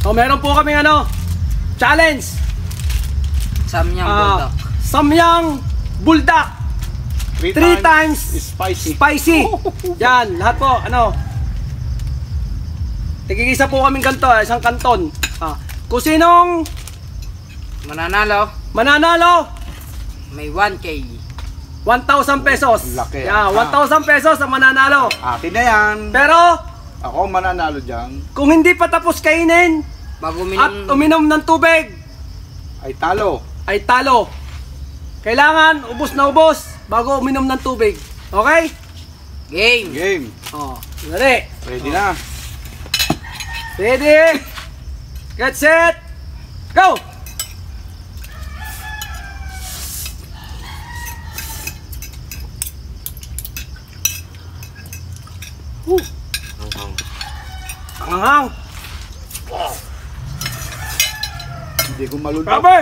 O, meron po kami challenge. Samyang buldak. Samyang buldak. 3 times spicy. Yan, lahat po, tigigisa po kaming ganito, isang kanton. Kung sinong mananalo, may 1K. 1,000 pesos. Laki. Yeah, 1,000 pesos ang mananalo. Akin na yan. Pero, ako mananalo dyan. kung hindi pa tapos kainin at uminom ng tubig, Ay talo. Kailangan ubos na ubos bago uminom ng tubig. Okay? Game. Ready? Ready na. Ready? Get set. Go! Anghang. Hindi ko malunod. Grabe!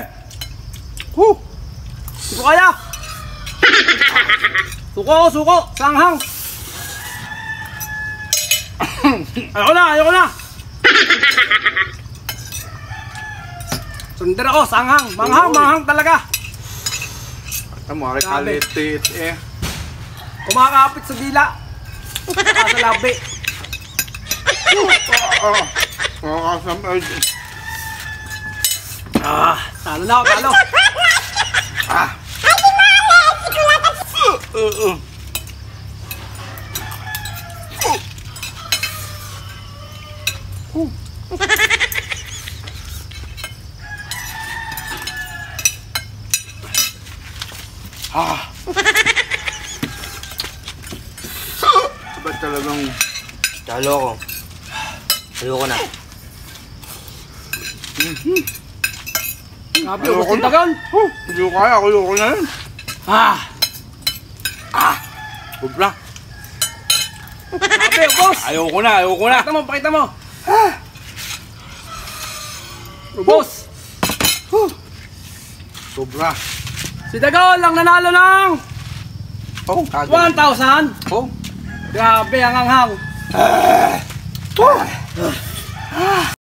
Hindi ko kaya! Suko! Sanghang! Ayoko na! Sundar ako, sanghang! Manghang talaga! Ito mo, kalit eh. Kumakapit sa dila. Sa labi. Talo. Ba't talagang Talo ko. Ayoko na. Grabe, ubos yung tagal. hindi ko kaya, ayoko na yun. Sobra. Grabe, ubos. Ayoko na. Pakita mo. Ubos. Sobra. Si Dagol lang nanalo ng 1,000. Grabe ang anghang.